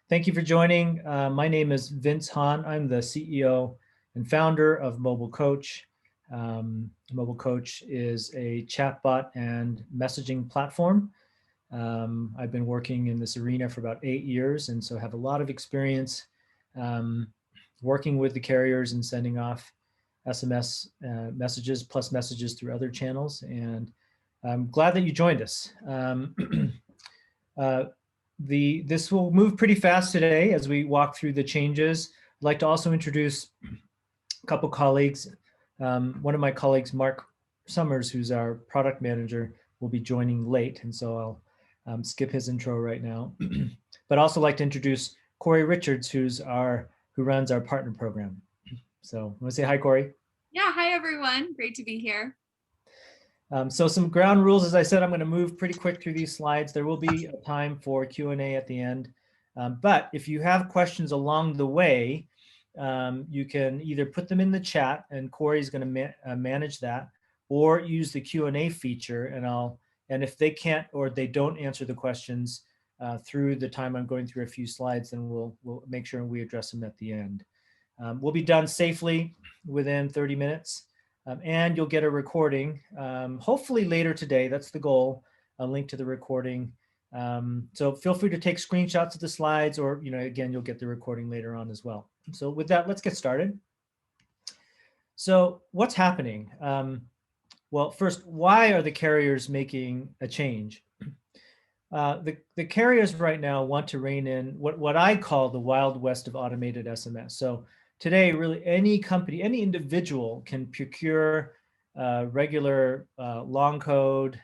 Thank you for joining. My name is Vince Hahn. I'm the CEO and founder of Mobile Coach. Mobile Coach is a chatbot and messaging platform. I've been working in this arena for about 8 years, and so have a lot of experience working with the carriers and sending off SMS messages plus messages through other channels. And I'm glad that you joined us. This will move pretty fast today as we walk through the changes. I'd like to also introduce a couple colleagues. One of my colleagues, Mark Summers, who's our product manager, will be joining late, and so I'll skip his intro right now. But also like to introduce Corey Richards, who runs our partner program. So I want to say hi, Corey. Yeah, hi everyone. Great to be here. So some ground rules, as I said, I'm going to move pretty quick through these slides. There will be a time for Q&A at the end. But if you have questions along the way, you can either put them in the chat, and Corey's going to manage that, or use the Q&A feature, and if they can't or they don't answer the questions through the time I'm going through a few slides, then we'll make sure we address them at the end. We'll be done safely within 30 minutes. And you'll get a recording, hopefully later today. That's the goal, a link to the recording. So feel free to take screenshots of the slides, or, again, you'll get the recording later on as well. So with that, let's get started. So what's happening? Well, first, why are the carriers making a change? The carriers right now want to rein in what I call the Wild West of automated SMS. So today, really, any company, any individual can procure regular long code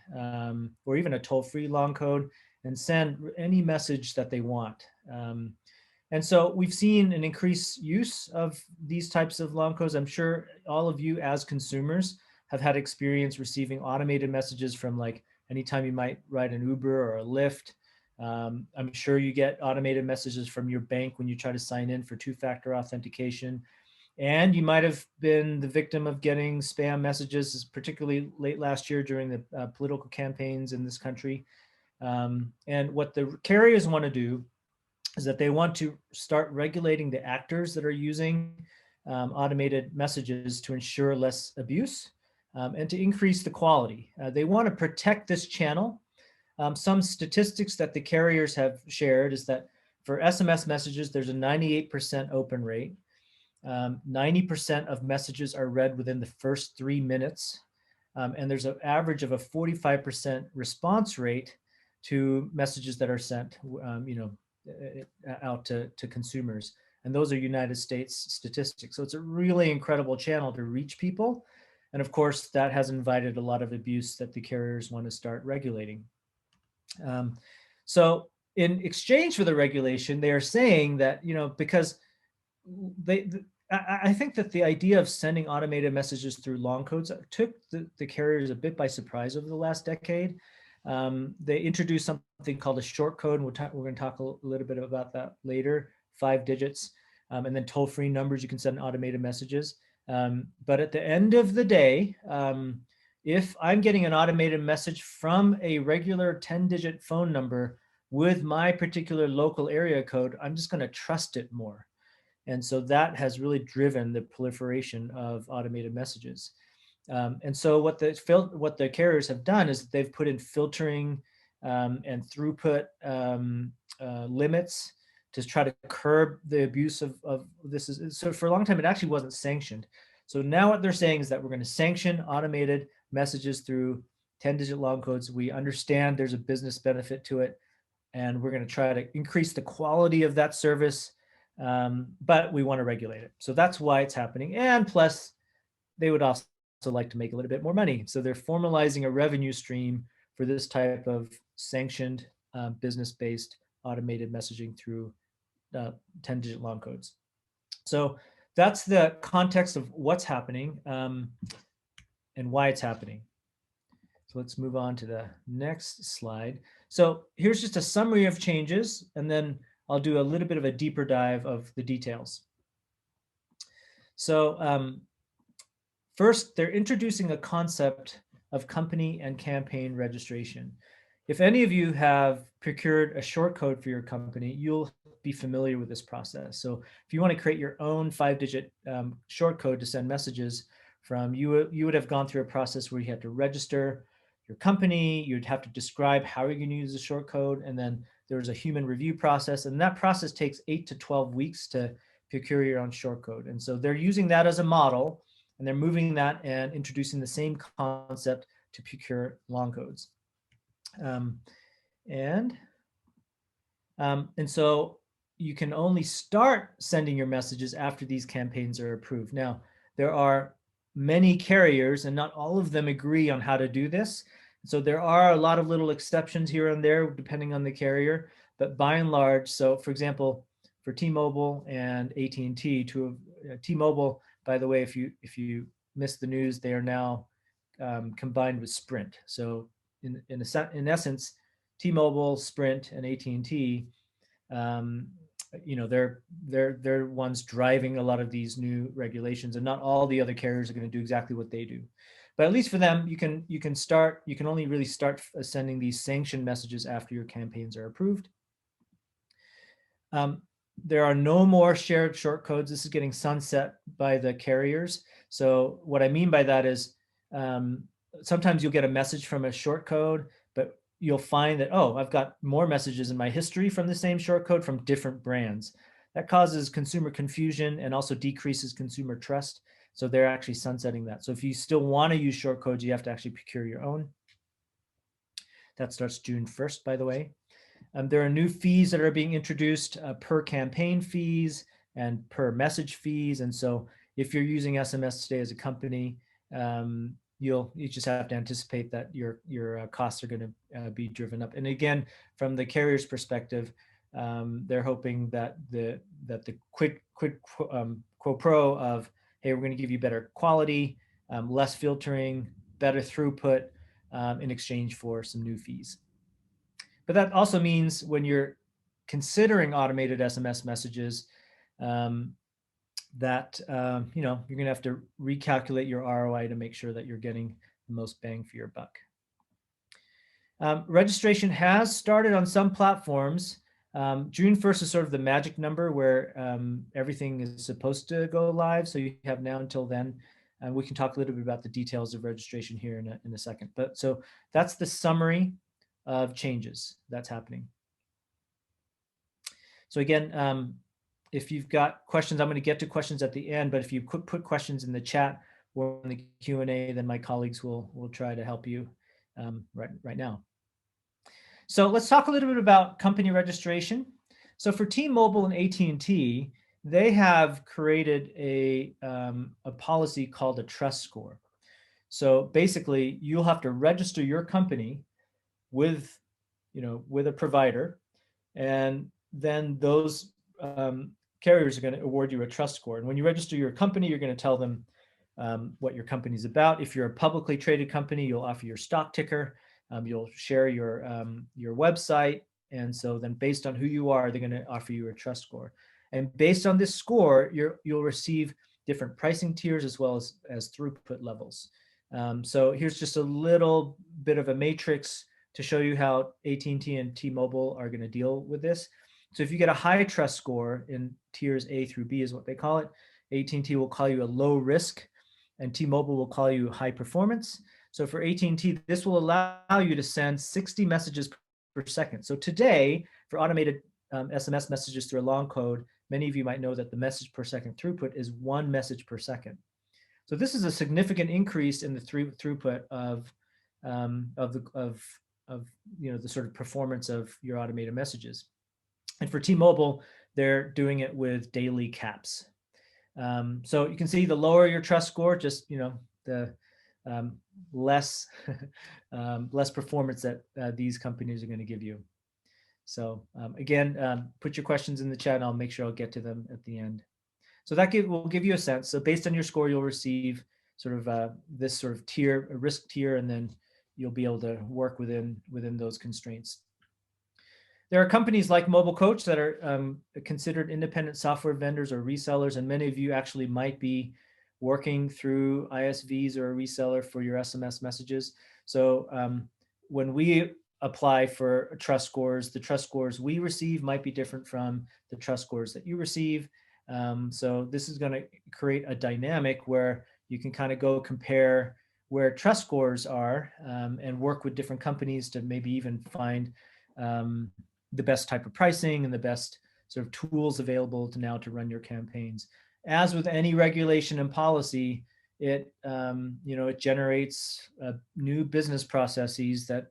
or even a toll-free long code and send any message that they want. And so we've seen an increased use of these types of long codes. I'm sure all of you as consumers have had experience receiving automated messages from, like, anytime you might ride an Uber or a Lyft. I'm sure you get automated messages from your bank when you try to sign in for two-factor authentication. And you might have been the victim of getting spam messages, particularly late last year during the political campaigns in this country. And what the carriers want to do is that they want to start regulating the actors that are using automated messages to ensure less abuse and to increase the quality. They want to protect this channel. Some statistics that the carriers have shared is that for SMS messages, there's a 98% open rate. 90% of messages are read within the first 3 minutes. And there's an average of a 45% response rate to messages that are sent out to consumers. And those are United States statistics. So it's a really incredible channel to reach people. And of course, that has invited a lot of abuse that the carriers want to start regulating. So in exchange for the regulation, they are saying that, because I think that the idea of sending automated messages through long codes took the carriers a bit by surprise over the last decade. They introduced something called a short code, and we're going to talk a little bit about that later, 5 digits, and then toll-free numbers you can send automated messages. But at the end of the day, if I'm getting an automated message from a regular 10-digit phone number with my particular local area code, I'm just going to trust it more. And so that has really driven the proliferation of automated messages. And so what the carriers have done is they've put in filtering and throughput limits to try to curb the abuse of this. So for a long time, it actually wasn't sanctioned. So now what they're saying is that we're going to sanction automated messages through 10-digit long codes. We understand there's a business benefit to it, and we're going to try to increase the quality of that service, but we want to regulate it. So that's why it's happening. And plus, they would also like to make a little bit more money. So they're formalizing a revenue stream for this type of sanctioned business-based automated messaging through 10-digit long codes. So that's the context of what's happening and why it's happening. So let's move on to the next slide. So here's just a summary of changes, and then I'll do a little bit of a deeper dive of the details. So first, they're introducing a concept of company and campaign registration. if any of you have procured a short code for your company, you'll be familiar with this process. So if you want to create your own 5-digit short code to send messages from, you would have gone through a process where you had to register your company, you'd have to describe how you're going to use the short code, and then there's a human review process, and that process takes 8 to 12 weeks to procure your own short code. And so they're using that as a model, and they're moving that and introducing the same concept to procure long codes. And so you can only start sending your messages after these campaigns are approved. Now, there are many carriers, and not all of them agree on how to do this. So there are a lot of little exceptions here and there, depending on the carrier. But by and large, so for example, for T-Mobile and AT&T, T-Mobile, by the way, if you missed the news, they are now combined with Sprint. So in essence, T-Mobile, Sprint, and AT&T, they're ones driving a lot of these new regulations, and not all the other carriers are going to do exactly what they do. But at least for them, you can only really start sending these sanctioned messages after your campaigns are approved. There are no more shared short codes. This is getting sunset by the carriers. So what I mean by that is sometimes you'll get a message from a short code, but you'll find that, oh, I've got more messages in my history from the same short code from different brands. That causes consumer confusion and also decreases consumer trust. So they're actually sunsetting that. So if you still want to use short codes, you have to actually procure your own. That starts June 1st, by the way. There are new fees that are being introduced, per campaign fees and per message fees. And so if you're using SMS today as a company, you just have to anticipate that your costs are going to be driven up. And again, from the carrier's perspective, they're hoping that the quid pro of, hey, we're going to give you better quality, less filtering, better throughput, in exchange for some new fees. But that also means when you're considering automated SMS messages, that you're going to have to recalculate your ROI to make sure that you're getting the most bang for your buck. Registration has started on some platforms. June 1st is sort of the magic number where everything is supposed to go live. So you have now until then. We can talk a little bit about the details of registration here in a second. But so that's the summary of changes that's happening. So again, if you've got questions, I'm going to get to questions at the end, but if you could put questions in the chat or in the Q&A, then my colleagues will try to help you right now. So let's talk a little bit about company registration. So for T-Mobile and AT&T, they have created a policy called a trust score. So basically, you'll have to register your company with a provider, and then those carriers are going to award you a trust score. And when you register your company, you're going to tell them what your company's about. If you're a publicly traded company, you'll offer your stock ticker, you'll share your website, and so then based on who you are, they're going to offer you a trust score. And based on this score, you'll receive different pricing tiers as well as throughput levels. So here's just a little bit of a matrix to show you how AT&T and T-Mobile are going to deal with this. So if you get a high trust score in tiers A through B is what they call it, AT&T will call you a low risk, and T-Mobile will call you high performance. So for AT&T, this will allow you to send 60 messages per second. So today, for automated SMS messages through a long code, many of you might know that the message per second throughput is 1 message per second. So this is a significant increase in the throughput of the sort of performance of your automated messages. And for T-Mobile, they're doing it with daily caps. So you can see the lower your trust score, just the less less performance that these companies are going to give you. So again, put your questions in the chat, and I'll make sure I'll get to them at the end. So that will give you a sense. So based on your score, you'll receive sort of this sort of tier, a risk tier, and then you'll be able to work within those constraints. There are companies like Mobile Coach that are considered independent software vendors or resellers, and many of you actually might be working through ISVs or a reseller for your SMS messages. So when we apply for trust scores. The trust scores we receive might be different from the trust scores that you receive. So this is going to create a dynamic where you can kind of go compare where trust scores are and work with different companies to maybe even find the best type of pricing and the best sort of tools available to now to run your campaigns. As with any regulation and policy, it it generates new business processes that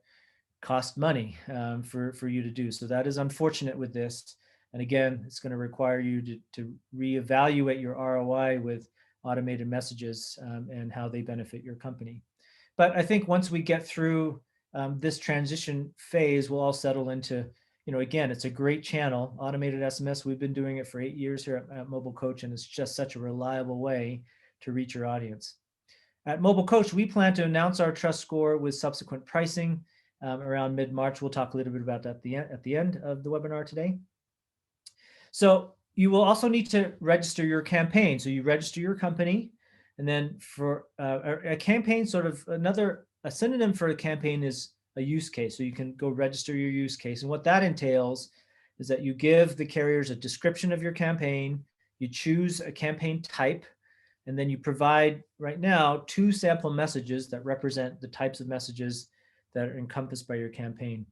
cost money for you to do. So that is unfortunate with this. And again, it's going to require you to reevaluate your ROI with automated messages and how they benefit your company. But I think once we get through this transition phase, we'll all settle into, again, it's a great channel, automated SMS. We've been doing it for 8 years here at Mobile Coach, and it's just such a reliable way to reach your audience. At Mobile Coach, we plan to announce our trust score with subsequent pricing around mid-March. We'll talk a little bit about that at the end of the webinar today. So you will also need to register your campaign. So you register your company, and then for a campaign, sort of a synonym for a campaign is a use case. So you can go register your use case. And what that entails is that you give the carriers a description of your campaign, you choose a campaign type, and then you provide, right now, 2 sample messages that represent the types of messages that are encompassed by your campaign.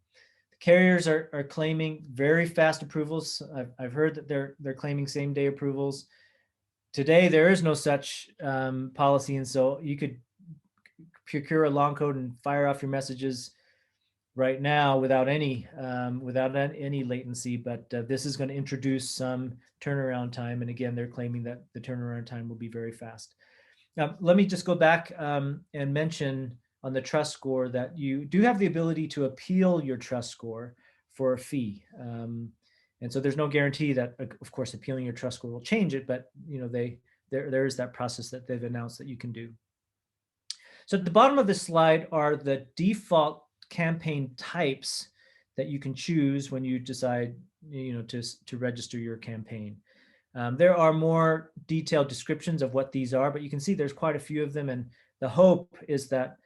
The carriers are claiming very fast approvals. I've heard that they're claiming same-day approvals. Today, there is no such policy, and so you could procure a long code and fire off your messages right now without any latency. But this is going to introduce some turnaround time, and again, they're claiming that the turnaround time will be very fast. Now, let me just go back and mention on the trust score that you do have the ability to appeal your trust score for a fee. And so there's no guarantee that, of course, appealing your trust score will change it, but there is that process that they've announced that you can do. So at the bottom of this slide are the default campaign types that you can choose when you decide to register your campaign. There are more detailed descriptions of what these are, but you can see there's quite a few of them, and the hope is that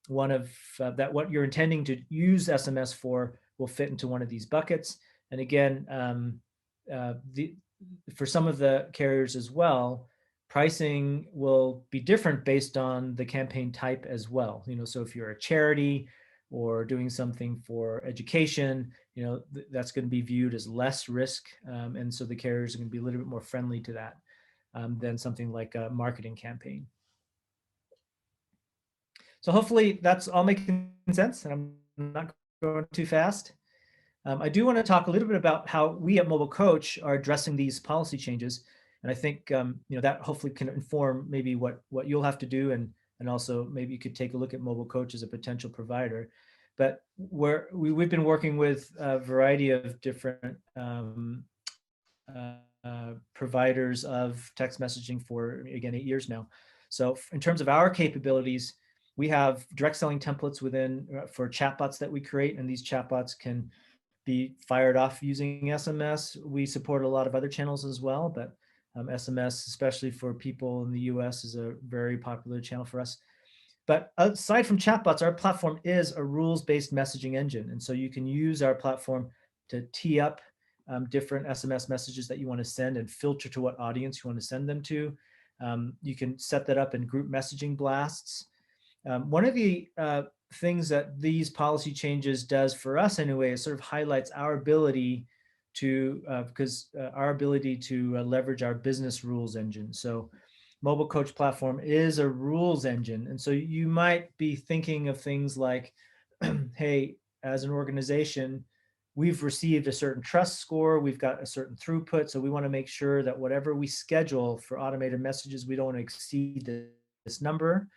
what you're intending to use SMS for will fit into one of these buckets. And again, for some of the carriers as well, pricing will be different based on the campaign type as well. So if you're a charity or doing something for education, that's going to be viewed as less risk. And so the carriers are going to be a little bit more friendly to that than something like a marketing campaign. So hopefully that's all making sense, and I'm not going too fast. I do want to talk a little bit about how we at Mobile Coach are addressing these policy changes. And I think that hopefully can inform maybe what you'll have to do, and also maybe you could take a look at Mobile Coach as a potential provider. But we've been working with a variety of different providers of text messaging for, again, 8 years now. So in terms of our capabilities, we have direct selling templates for chatbots that we create, and these chatbots can be fired off using SMS. We support a lot of other channels as well, but SMS, especially for people in the US, is a very popular channel for us. But aside from chatbots, our platform is a rules-based messaging engine. And so you can use our platform to tee up different SMS messages that you want to send and filter to what audience you want to send them to. You can set that up in group messaging blasts. One of the things that these policy changes does for us anyway is sort of highlights our ability to leverage our business rules engine. So Mobile Coach platform is a rules engine. And so you might be thinking of things like, hey, as an organization, we've received a certain trust score, we've got a certain throughput, so we want to make sure that whatever we schedule for automated messages, we don't want to exceed this number.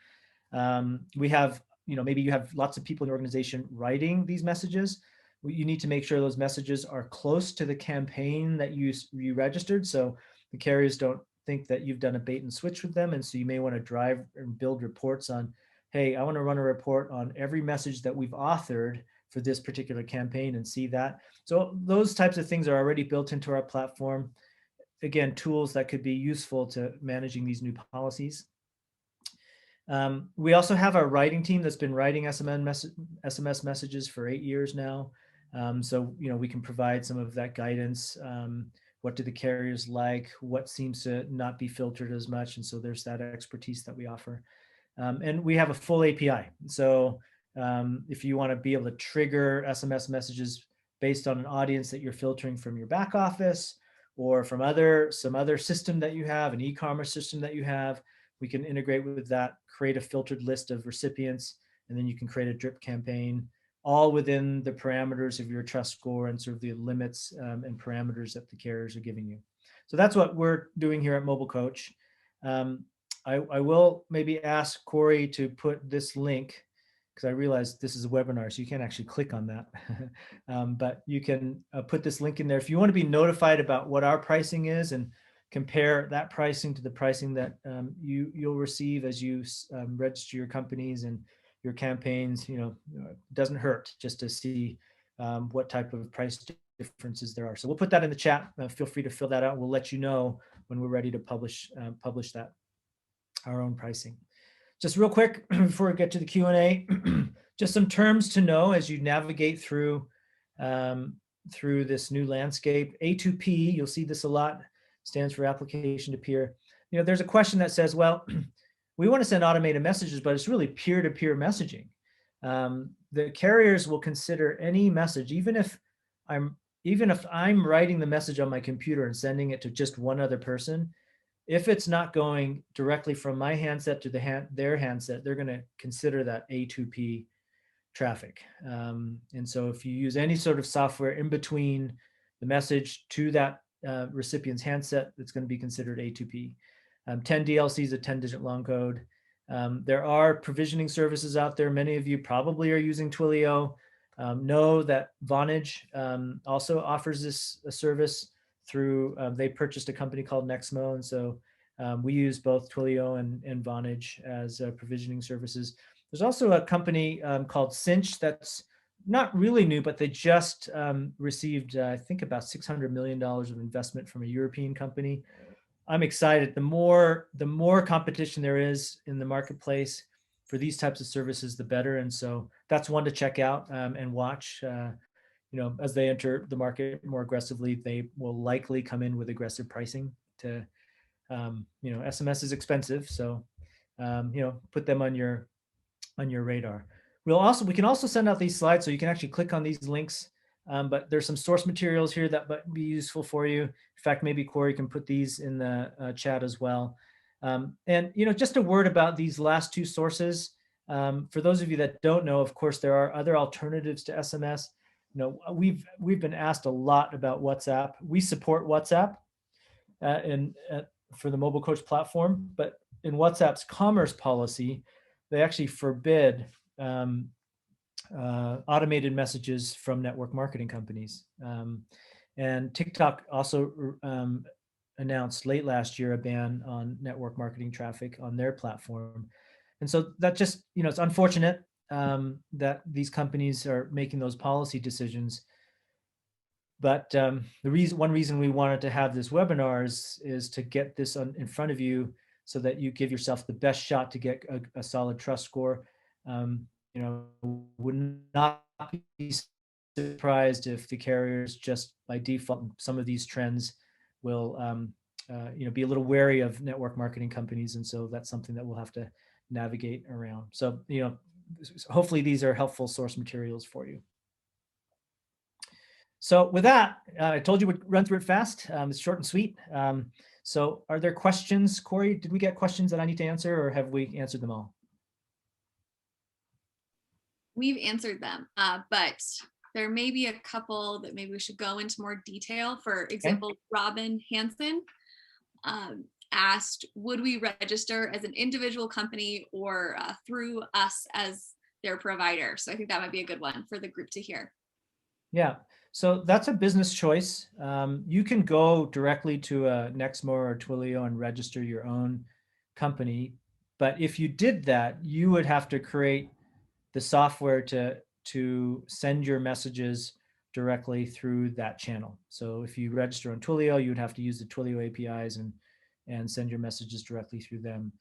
We have, maybe you have lots of people in the organization writing these messages. You need to make sure those messages are close to the campaign that you registered, so the carriers don't think that you've done a bait and switch with them. And so you may want to drive and build reports on, hey, I want to run a report on every message that we've authored for this particular campaign and see that. So those types of things are already built into our platform. Again, tools that could be useful to managing these new policies. We also have our writing team that's been writing SMS messages for 8 years now. So, we can provide some of that guidance. What do the carriers like? What seems to not be filtered as much? And so there's that expertise that we offer. And we have a full API. So if you want to be able to trigger SMS messages based on an audience that you're filtering from your back office or from some other system that you have, an e-commerce system that you have, we can integrate with that, create a filtered list of recipients, and then you can create a drip campaign, all within the parameters of your trust score and sort of the limits and parameters that the carriers are giving you. So that's what we're doing here at Mobile Coach. I will maybe ask Corey to put this link, because I realize this is a webinar, so you can't actually click on that. But you can put this link in there. If you want to be notified about what our pricing is and compare that pricing to the pricing that you'll receive as you register your companies and your campaigns, it doesn't hurt just to see what type of price differences there are. So we'll put that in the chat. Feel free to fill that out. We'll let you know when we're ready to publish that, our own pricing. Just real quick before we get to the Q&A, just some terms to know as you navigate through this new landscape. A2P, you'll see this a lot, stands for application to peer. There's a question that says, well, we want to send automated messages, but it's really peer-to-peer messaging. The carriers will consider any message, even if I'm writing the message on my computer and sending it to just one other person. If it's not going directly from my handset to their handset, they're going to consider that A2P traffic. And so if you use any sort of software in between the message to that recipient's handset, it's going to be considered A2P. 10 DLC is a 10-digit long code. There are provisioning services out there. Many of you probably are using Twilio. Know that Vonage also offers this service through, they purchased a company called Nexmo. And so we use both Twilio and Vonage as provisioning services. There's also a company called Cinch that's not really new, but they just received, I think, about $600 million of investment from a European company. I'm excited. The more competition there is in the marketplace for these types of services, the better. And so that's one to check out and watch. As they enter the market more aggressively, they will likely come in with aggressive pricing to, SMS is expensive. So, put them on your radar. We can also send out these slides, so you can actually click on these links. But there's some source materials here that might be useful for you. In fact, maybe Corey can put these in the chat as well. And just a word about these last two sources. For those of you that don't know, of course, there are other alternatives to SMS. We've been asked a lot about WhatsApp. We support WhatsApp for the Mobile Coach platform, but in WhatsApp's commerce policy, they actually forbid automated messages from network marketing companies. And TikTok also announced late last year a ban on network marketing traffic on their platform. And so that just, it's unfortunate that these companies are making those policy decisions. But one reason we wanted to have this webinar is to get this in front of you so that you give yourself the best shot to get a solid trust score. Would not be surprised if the carriers just by default, some of these trends will be a little wary of network marketing companies. And so that's something that we'll have to navigate around. So, hopefully these are helpful source materials for you. So with that, I told you we'd run through it fast. It's short and sweet. So are there questions, Corey? Did we get questions that I need to answer, or have we answered them all? We've answered them, but there may be a couple that maybe we should go into more detail. For example, okay. Robin Hansen asked, would we register as an individual company or through us as their provider? So I think that might be a good one for the group to hear. Yeah, so that's a business choice. You can go directly to a Nexmo or Twilio and register your own company. But if you did that, you would have to create the software to send your messages directly through that channel. So if you register on Twilio, you would have to use the Twilio APIs and send your messages directly through them.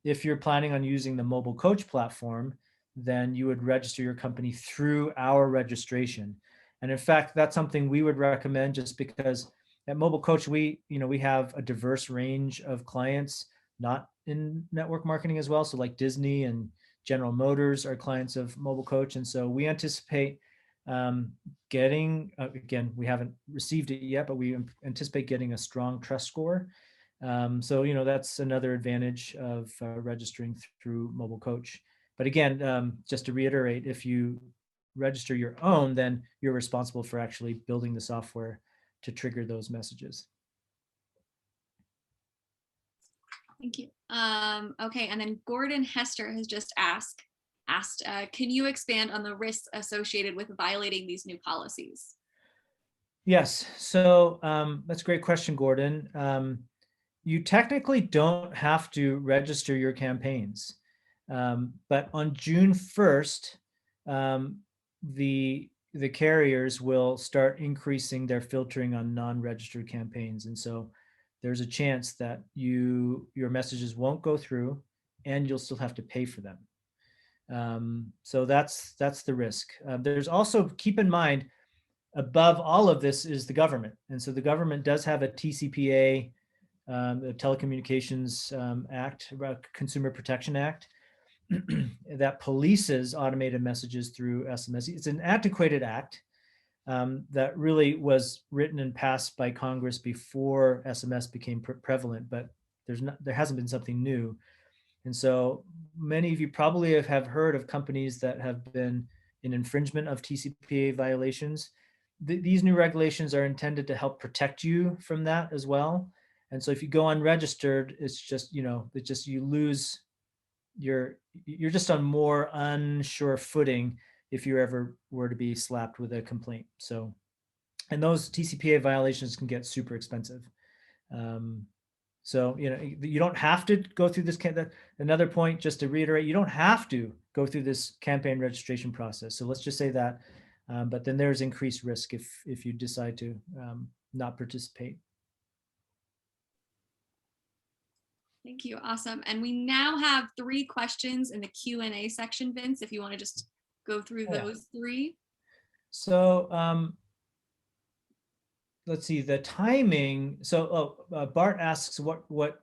If you're planning on using the mobile coach platform, then you would register your company through our registration. And in fact, that's something we would recommend, just because at Mobile Coach, we have a diverse range of clients, not in network marketing as well. So like Disney and General Motors are clients of Mobile Coach. And so we anticipate getting, again, we haven't received it yet, but we anticipate getting a strong trust score. So, that's another advantage of registering through Mobile Coach. But again, just to reiterate, if you register your own, then you're responsible for actually building the software to trigger those messages. Thank you. Okay, and then Gordon Hester has just asked, can you expand on the risks associated with violating these new policies? Yes, so that's a great question, Gordon. You technically don't have to register your campaigns, but on June 1st, the carriers will start increasing their filtering on non-registered campaigns, and so there's a chance that your messages won't go through, and you'll still have to pay for them. So that's the risk. There's also, keep in mind, above all of this is the government, and so the government does have a TCPA, the Telecommunications Act, Consumer Protection Act, that polices automated messages through SMS. It's an antiquated act that really was written and passed by Congress before SMS became prevalent, but there hasn't been something new. And so many of you probably have heard of companies that have been in infringement of TCPA violations. These new regulations are intended to help protect you from that as well. And so if you go unregistered, it's just, you lose you're just on more unsure footing if you ever were to be slapped with a complaint. So, and those TCPA violations can get super expensive. So, you don't have to go through this. Another point, just to reiterate, you don't have to go through this campaign registration process. So let's just say that, but then there's increased risk if you decide to not participate. Thank you. Awesome. And we now have 3 questions in the Q&A section, Vince, if you want to just go through those 3. So let's see the timing. So Bart asks what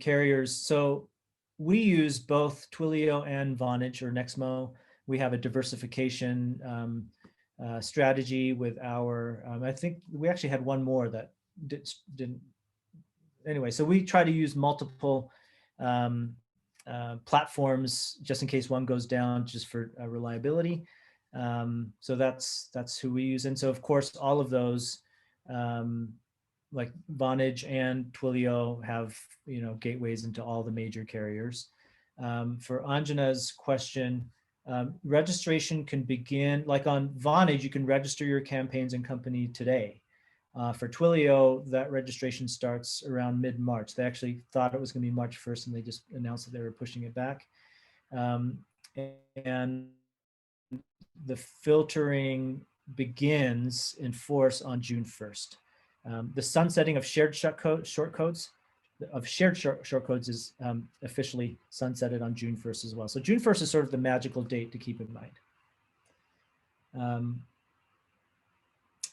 carriers. So we use both Twilio and Vonage or Nexmo. We have a diversification strategy with our, I think we actually had one more that didn't. Anyway, so we try to use multiple platforms just in case one goes down, just for reliability. So that's who we use. And so of course, all of those, like Vonage and Twilio, have gateways into all the major carriers. For Anjana's question, registration can begin, like on Vonage, you can register your campaigns and company today. For Twilio, that registration starts around mid-March. They actually thought it was going to be March 1st, and they just announced that they were pushing it back. And the filtering begins in force on June 1st. The sunsetting of shared shortcodes is officially sunsetted on June 1st as well. So June 1st is sort of the magical date to keep in mind.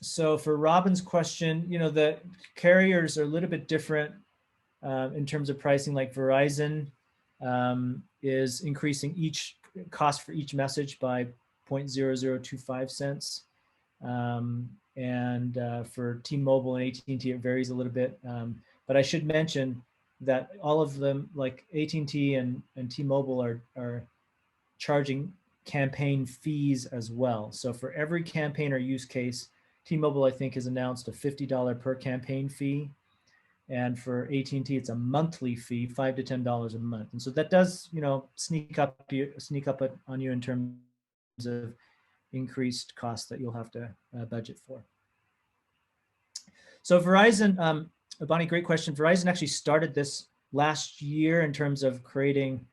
So for Robin's question, the carriers are a little bit different in terms of pricing. Like Verizon is increasing each cost for each message by 0.0025 cents. And for T-Mobile and AT&T, it varies a little bit. But I should mention that all of them, like AT&T and T-Mobile, are charging campaign fees as well. So for every campaign or use case, T-Mobile, I think, has announced a $50 per campaign fee. And for AT&T, it's a monthly fee, $5 to $10 a month. And so that does, sneak up on you in terms of increased costs that you'll have to budget for. So Verizon, Bonnie, great question. Verizon actually started this last year in terms of creating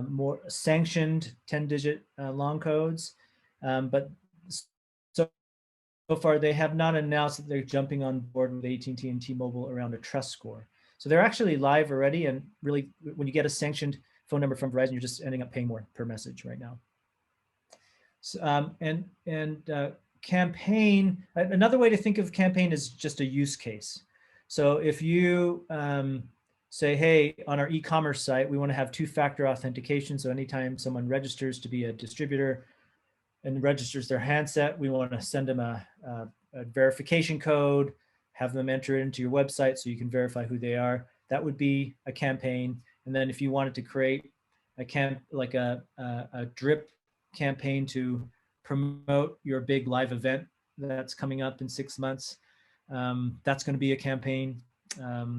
more sanctioned 10-digit long codes. But so far, they have not announced that they're jumping on board with AT&T and T-Mobile around a trust score. So they're actually live already. And really, when you get a sanctioned phone number from Verizon, you're just ending up paying more per message right now. So, campaign, another way to think of campaign is just a use case. So if you say, hey, on our e-commerce site, we want to have two-factor authentication. So anytime someone registers to be a distributor and registers their handset, we want to send them a verification code, have them enter it into your website so you can verify who they are. That would be a campaign. And then if you wanted to create a drip campaign to promote your big live event that's coming up in 6 months, that's going to be a campaign.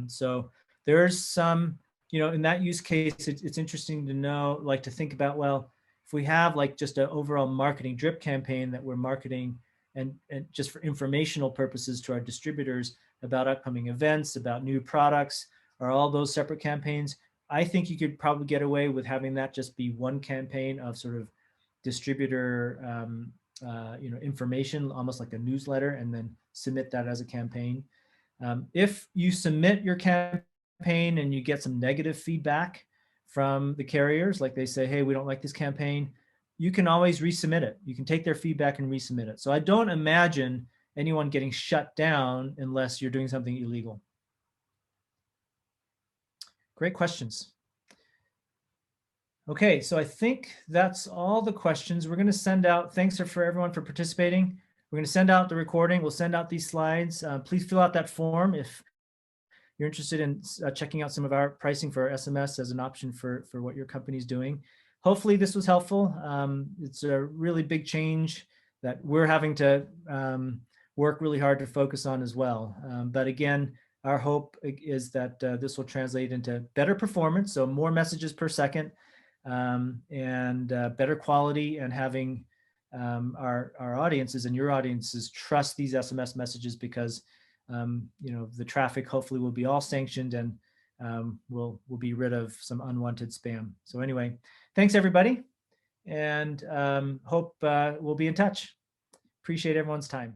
So there's some, in that use case, it's interesting to know, like to think about, well, if we have like just an overall marketing drip campaign that we're marketing and just for informational purposes to our distributors about upcoming events, about new products, or all those separate campaigns, I think you could probably get away with having that just be one campaign of sort of distributor information, almost like a newsletter, and then submit that as a campaign. If you submit your campaign and you get some negative feedback from the carriers, like they say, hey, we don't like this campaign, you can always resubmit it. You can take their feedback and resubmit it. So I don't imagine anyone getting shut down unless you're doing something illegal. Great questions. Okay, so I think that's all the questions. We're going to send out, thanks for everyone for participating. We're going to send out the recording. We'll send out these slides. Please fill out that form if you're interested in checking out some of our pricing for our SMS as an option for what your company's doing. Hopefully this was helpful. It's a really big change that we're having to work really hard to focus on as well. But again, our hope is that this will translate into better performance, so more messages per second, and better quality, and having our audiences and your audiences trust these SMS messages because the traffic hopefully will be all sanctioned, and we'll be rid of some unwanted spam. So anyway, thanks everybody, and hope we'll be in touch. Appreciate everyone's time.